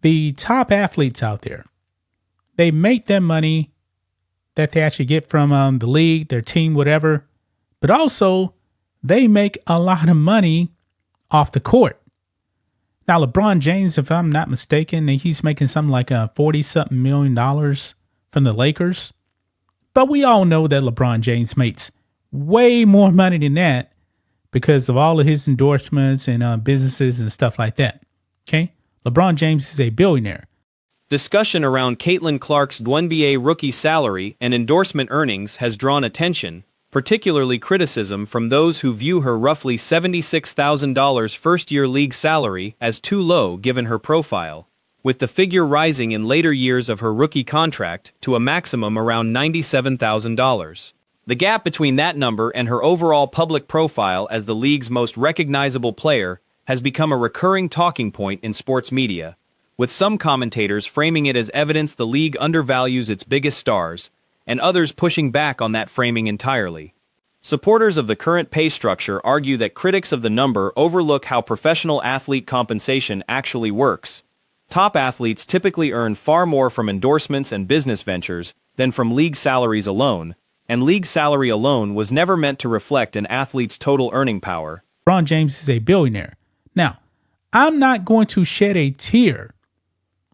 the top athletes out there, they make their money that they actually get from the league, their team, whatever, but also they make a lot of money off the court. Now, LeBron James, if I'm not mistaken, he's making something like $40-something million from the Lakers. But we all know that LeBron James makes way more money than that because of all of his endorsements and businesses and stuff like that. Okay? LeBron James is a billionaire. Discussion around Caitlin Clark's WNBA rookie salary and endorsement earnings has drawn attention, particularly criticism from those who view her roughly $76,000 first-year league salary as too low given her profile, with the figure rising in later years of her rookie contract to a maximum around $97,000. The gap between that number and her overall public profile as the league's most recognizable player has become a recurring talking point in sports media, with some commentators framing it as evidence the league undervalues its biggest stars, and others pushing back on that framing entirely. Supporters of the current pay structure argue that critics of the number overlook how professional athlete compensation actually works. Top athletes typically earn far more from endorsements and business ventures than from league salaries alone, and league salary alone was never meant to reflect an athlete's total earning power. LeBron James is a billionaire. Now, I'm not going to shed a tear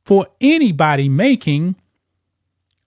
for anybody making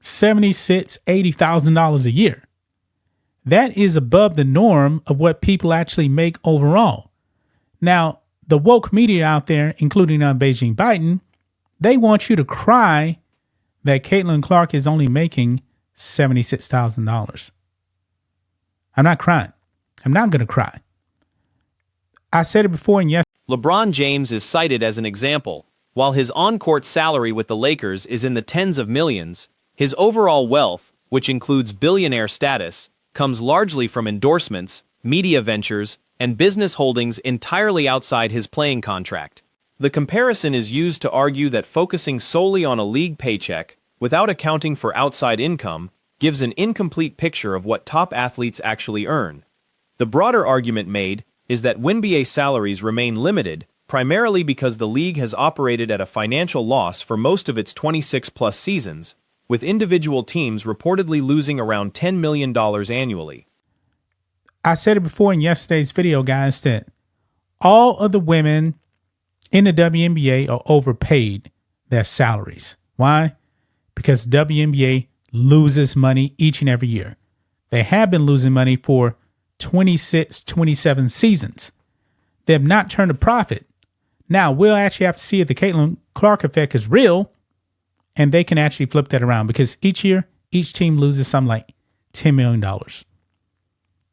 $76,000, $80,000 a year. That is above the norm of what people actually make overall. Now, the woke media out there, including Beijing Biden, they want you to cry that Caitlin Clark is only making $76,000. I'm not crying. I'm not going to cry. I said it before, and yes. LeBron James is cited as an example. While his on-court salary with the Lakers is in the tens of millions, his overall wealth, which includes billionaire status, comes largely from endorsements, media ventures, and business holdings entirely outside his playing contract. The comparison is used to argue that focusing solely on a league paycheck, without accounting for outside income, gives an incomplete picture of what top athletes actually earn. The broader argument made is that WNBA salaries remain limited, primarily because the league has operated at a financial loss for most of its 26-plus seasons, with individual teams reportedly losing around $10 million annually. I said it before in yesterday's video, guys, that all of the women in the WNBA are overpaid their salaries. Why? Because WNBA loses money each and every year. They have been losing money for 26, 27 seasons. They have not turned a profit. Now, we'll actually have to see if the Caitlin Clark effect is real, and they can actually flip that around because each year, each team loses something like $10 million.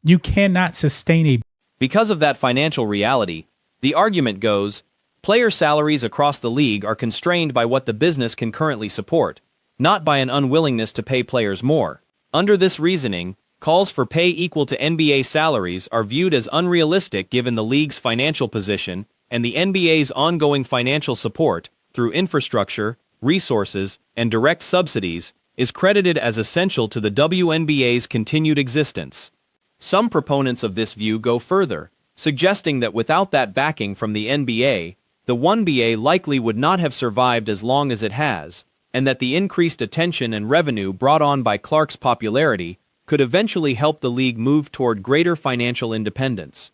You cannot sustain a... Because of that financial reality, the argument goes, player salaries across the league are constrained by what the business can currently support, not by an unwillingness to pay players more. Under this reasoning, calls for pay equal to NBA salaries are viewed as unrealistic given the league's financial position and the NBA's ongoing financial support through infrastructure, resources, and direct subsidies is credited as essential to the WNBA's continued existence. Some proponents of this view go further, suggesting that without that backing from the NBA, the WNBA likely would not have survived as long as it has, and that the increased attention and revenue brought on by Clark's popularity could eventually help the league move toward greater financial independence.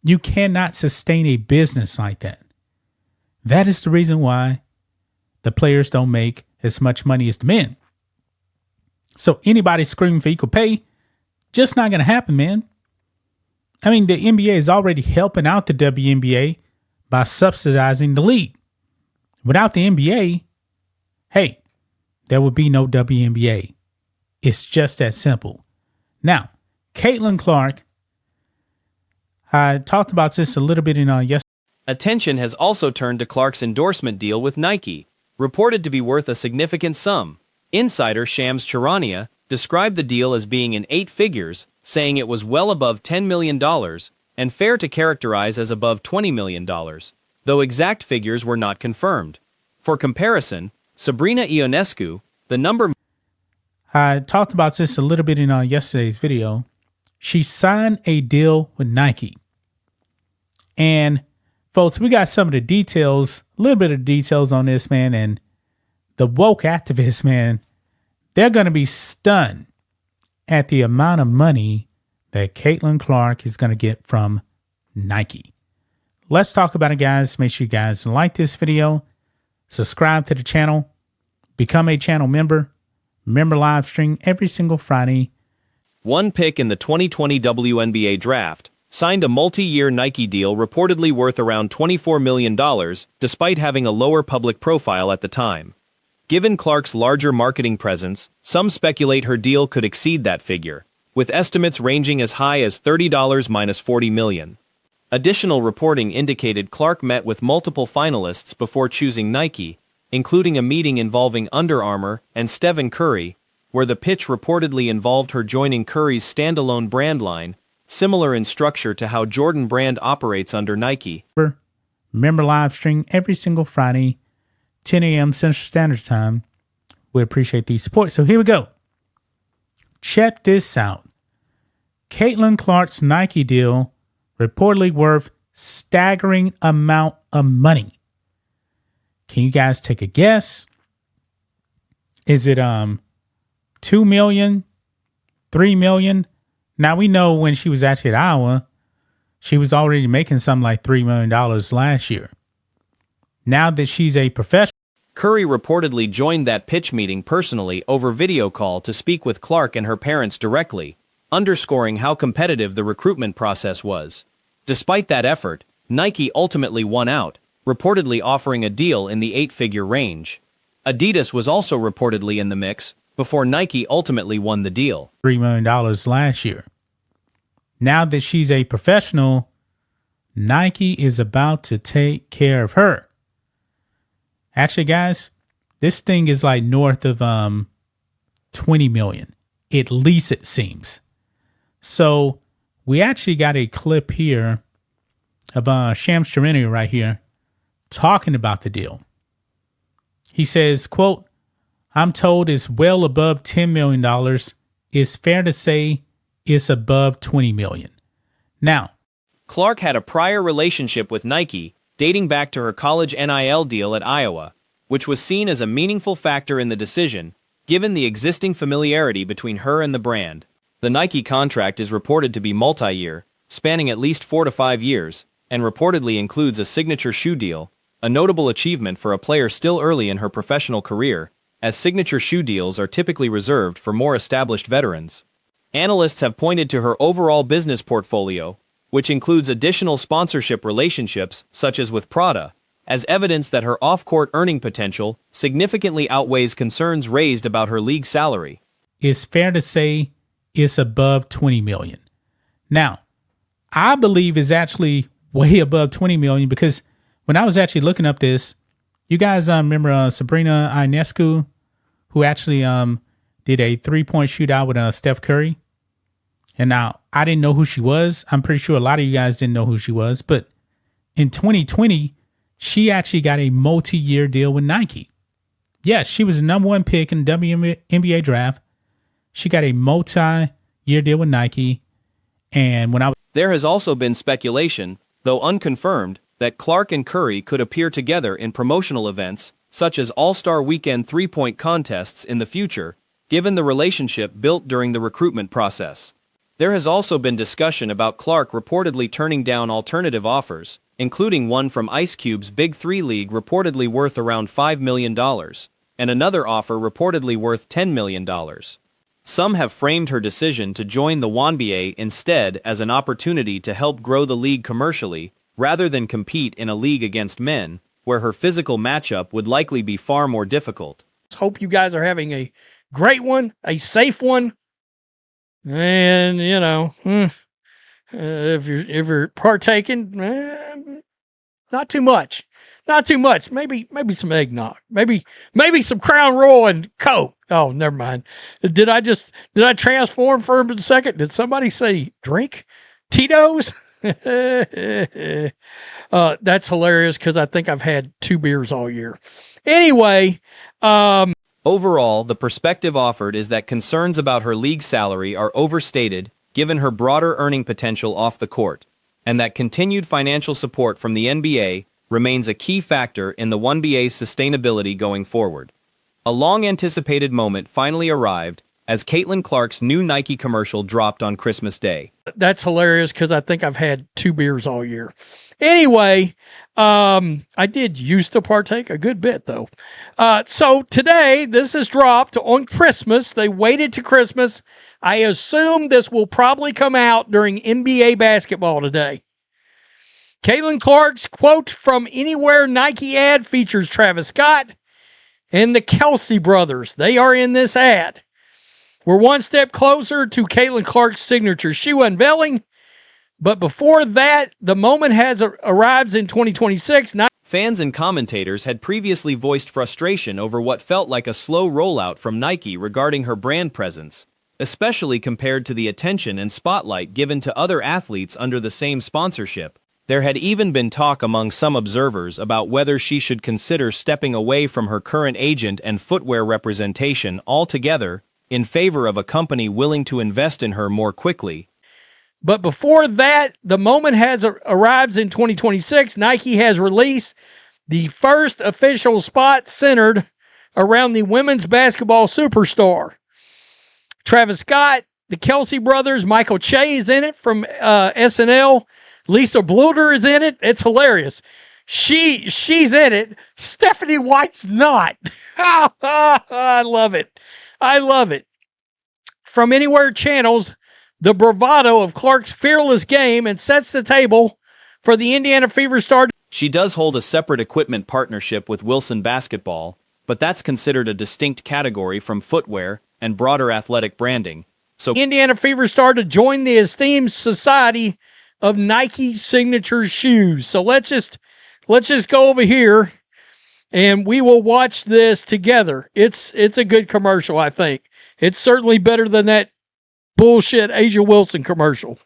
You cannot sustain a business like that. That is the reason why the players don't make as much money as the men. So anybody screaming for equal pay, just not going to happen, man. I mean, the NBA is already helping out the WNBA by subsidizing the league. Without the NBA, hey, there would be no WNBA. It's just that simple. Now, Caitlin Clark, I talked about this a little bit in yesterday. Attention has also turned to Clark's endorsement deal with Nike, reported to be worth a significant sum. Insider Shams Charania described the deal as being in 8 figures, saying it was well above $10 million and fair to characterize as above $20 million, though exact figures were not confirmed. For comparison, Sabrina Ionescu, the number... I talked about this a little bit in yesterday's video. She signed a deal with Nike. And Folks, we got some of the details, a little bit of details on this, man. And the woke activists, man, they're going to be stunned at the amount of money that Caitlin Clark is going to get from Nike. Let's talk about it, guys. Make sure you guys like this video, subscribe to the channel, become a channel member. Member live stream every single Friday. One pick in the 2020 WNBA draft signed a multi-year Nike deal reportedly worth around $24 million, despite having a lower public profile at the time. Given Clark's larger marketing presence, some speculate her deal could exceed that figure, with estimates ranging as high as $30 minus $40 million. Additional reporting indicated Clark met with multiple finalists before choosing Nike, including a meeting involving Under Armour and Stephen Curry, where the pitch reportedly involved her joining Curry's standalone brand line, similar in structure to how Jordan Brand operates under Nike. Remember live stream every single Friday, 10 a.m. Central Standard Time. We appreciate the support. So here we go. Check this out. Caitlin Clark's Nike deal reportedly worth staggering amount of money. Can you guys take a guess? Is it 2 million, 3 million? Now we know when she was actually at Iowa, she was already making something like $3 million last year. Now that she's a professional. Curry reportedly joined that pitch meeting personally over video call to speak with Clark and her parents directly, underscoring how competitive the recruitment process was. Despite that effort, Nike ultimately won out, reportedly offering a deal in the 8-figure range. Adidas was also reportedly in the mix, before Nike ultimately won the deal. $3 million last year. Now that she's a professional, Nike is about to take care of her. Actually, guys, this thing is like north of 20 million. At least it seems. So we actually got a clip here of Shams Charania right here talking about the deal. He says, quote, "I'm told it's well above $10 million. It's fair to say it's above $20 million. Now, Clark had a prior relationship with Nike, dating back to her college NIL deal at Iowa, which was seen as a meaningful factor in the decision, given the existing familiarity between her and the brand. The Nike contract is reported to be multi-year, spanning at least 4 to 5 years, and reportedly includes a signature shoe deal, a notable achievement for a player still early in her professional career, as signature shoe deals are typically reserved for more established veterans. Analysts have pointed to her overall business portfolio, which includes additional sponsorship relationships, such as with Prada, as evidence that her off-court earning potential significantly outweighs concerns raised about her league salary. It's fair to say it's above 20 million. Now, I believe it's actually way above 20 million because when I was actually looking up this, you guys remember Sabrina Ionescu, who actually did a 3-point shootout with Steph Curry? And now, I didn't know who she was. I'm pretty sure a lot of you guys didn't know who she was. But in 2020, she actually got a multi-year deal with Nike. Yes, she was the number 1 pick in the WNBA draft. She got a multi-year deal with Nike. And when There has also been speculation, though unconfirmed, that Clark and Curry could appear together in promotional events, such as All-Star Weekend 3-point contests in the future, given the relationship built during the recruitment process. There has also been discussion about Clark reportedly turning down alternative offers, including one from Ice Cube's Big 3 League reportedly worth around $5 million, and another offer reportedly worth $10 million. Some have framed her decision to join the WNBA instead as an opportunity to help grow the league commercially, rather than compete in a league against men, where her physical matchup would likely be far more difficult. Hope you guys are having a great one, a safe one, and if you're partaking, not too much, Maybe some eggnog, maybe some Crown Royal and Coke. Oh, never mind. Did I transform for a second? Did somebody say drink Tito's? That's hilarious because I think I've had 2 beers all year. Anyway, overall, the perspective offered is that concerns about her league salary are overstated given her broader earning potential off the court. and that continued financial support from the NBA remains a key factor in the 1BA's sustainability going forward. A long-anticipated moment finally arrived as Caitlin Clark's new Nike commercial dropped on Christmas Day. That's hilarious because I think I've had 2 beers all year. Anyway, I did used to partake a good bit, though. So today, this is dropped on Christmas. They waited to Christmas. I assume this will probably come out during NBA basketball today. Caitlin Clark's quote from Anywhere Nike ad features Travis Scott and the Kelsey brothers. They are in this ad. We're one step closer to Caitlin Clark's signature shoe unveiling, but before that, the moment has arrived in 2026. Fans and commentators had previously voiced frustration over what felt like a slow rollout from Nike regarding her brand presence, especially compared to the attention and spotlight given to other athletes under the same sponsorship. There had even been talk among some observers about whether she should consider stepping away from her current agent and footwear representation altogether in favor of a company willing to invest in her more quickly. But before that, the moment has arrived in 2026. Nike has released the first official spot centered around the women's basketball superstar. Travis Scott, the Kelsey brothers, Michael Che is in it from SNL. Lisa Bluter is in it. It's hilarious. She's in it. Stephanie White's not. I love it. I love it. From Anywhere channels the bravado of Clark's fearless game and sets the table for the Indiana Fever star. She does hold a separate equipment partnership with Wilson Basketball, but that's considered a distinct category from footwear and broader athletic branding. So Indiana Fever star to join the esteemed society of Nike signature shoes. So let's just go over here and we will watch this together. It's a good commercial, I think. It's certainly better than that bullshit Asia Wilson commercial.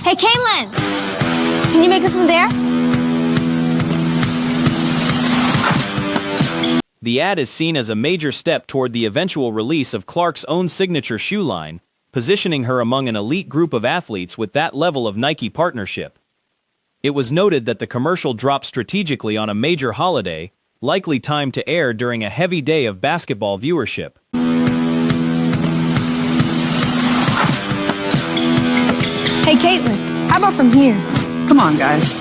Hey, Caitlin! Can you make it from there? the ad is seen as a major step toward the eventual release of Clark's own signature shoe line, positioning her among an elite group of athletes with that level of Nike partnership. It was noted that the commercial dropped strategically on a major holiday, likely timed to air during a heavy day of basketball viewership. Hey, Caitlin, how about from here? Come on, guys.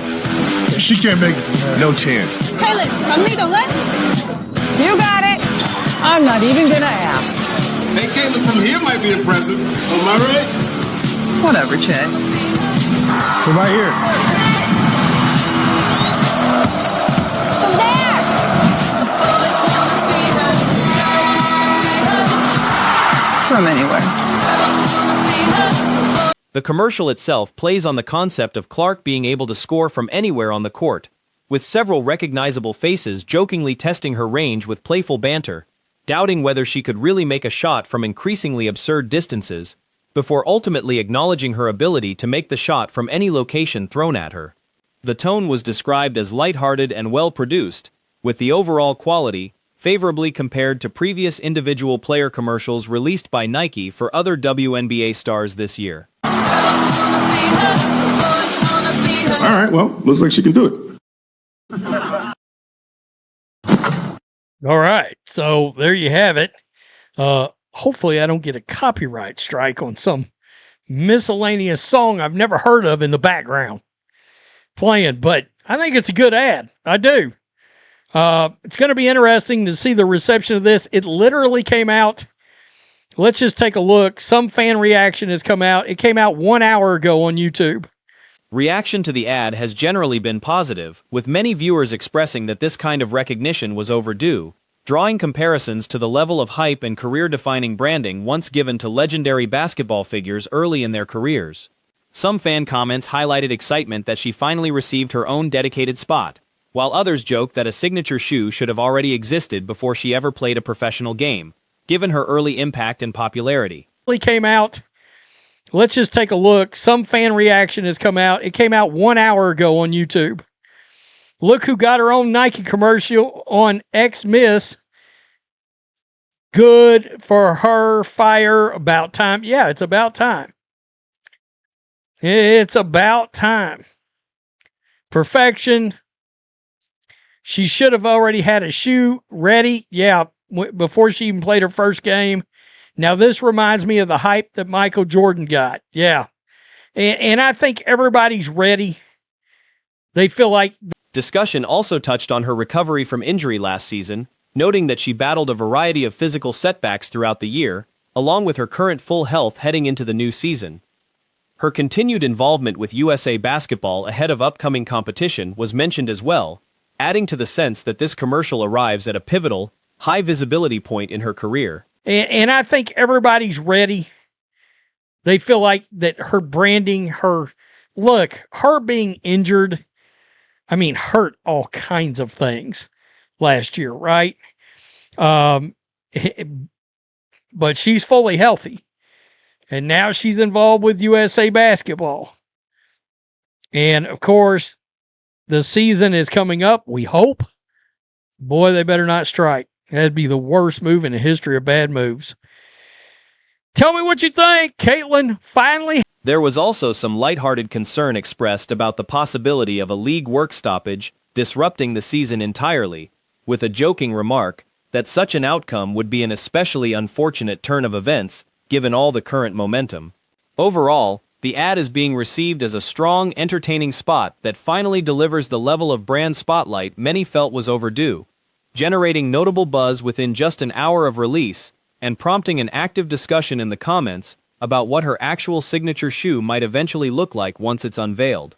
She can't make it from there. No chance. Caitlin, from me to left? You got it. I'm not even gonna ask. Hey, Caitlin from here might be impressive. Am I right? Whatever, Che. From right here. From there! From anywhere. The commercial itself plays on the concept of Clark being able to score from anywhere on the court, with several recognizable faces jokingly testing her range with playful banter, doubting whether she could really make a shot from increasingly absurd distances, before ultimately acknowledging her ability to make the shot from any location thrown at her. The tone was described as lighthearted and well-produced, with the overall quality favorably compared to previous individual player commercials released by Nike for other WNBA stars this year. All right, well, looks like she can do it. All right, so there you have it. Hopefully I don't get a copyright strike on some miscellaneous song I've never heard of in the background playing, but I think it's a good ad. I do. It's going to be interesting to see the reception of this. It literally came out. Let's just take a look. Some fan reaction has come out. It came out 1 hour ago on YouTube. Reaction to the ad has generally been positive, with many viewers expressing that this kind of recognition was overdue, drawing comparisons to the level of hype and career-defining branding once given to legendary basketball figures early in their careers. Some fan comments highlighted excitement that she finally received her own dedicated spot, while others joked that a signature shoe should have already existed before she ever played a professional game, given her early impact and popularity. It came out. Let's just take a look. Some fan reaction has come out. It came out 1 hour ago on YouTube. Look who got her own Nike commercial on X-Miss. Good for her. Fire. About time. Yeah, it's about time. It's about time. Perfection. She should have already had a shoe ready. Yeah, before she even played her first game. Now, this reminds me of the hype that Michael Jordan got. Yeah. And I think everybody's ready. They feel like. Discussion also touched on her recovery from injury last season, noting that she battled a variety of physical setbacks throughout the year, along with her current full health heading into the new season. Her continued involvement with USA Basketball ahead of upcoming competition was mentioned as well, adding to the sense that this commercial arrives at a pivotal, high-visibility point in her career. And I think everybody's ready. They feel like that her branding, her being injured, hurt all kinds of things last year, right? But she's fully healthy. And now she's involved with USA Basketball. And, of course, the season is coming up, we hope. Boy, they better not strike. That'd be the worst move in the history of bad moves. Tell me what you think. Caitlin finally. There was also some lighthearted concern expressed about the possibility of a league work stoppage disrupting the season entirely, with a joking remark that such an outcome would be an especially unfortunate turn of events given all the current momentum. Overall, the ad is being received as a strong, entertaining spot that finally delivers the level of brand spotlight many felt was overdue, generating notable buzz within just an hour of release and prompting an active discussion in the comments about what her actual signature shoe might eventually look like once it's unveiled.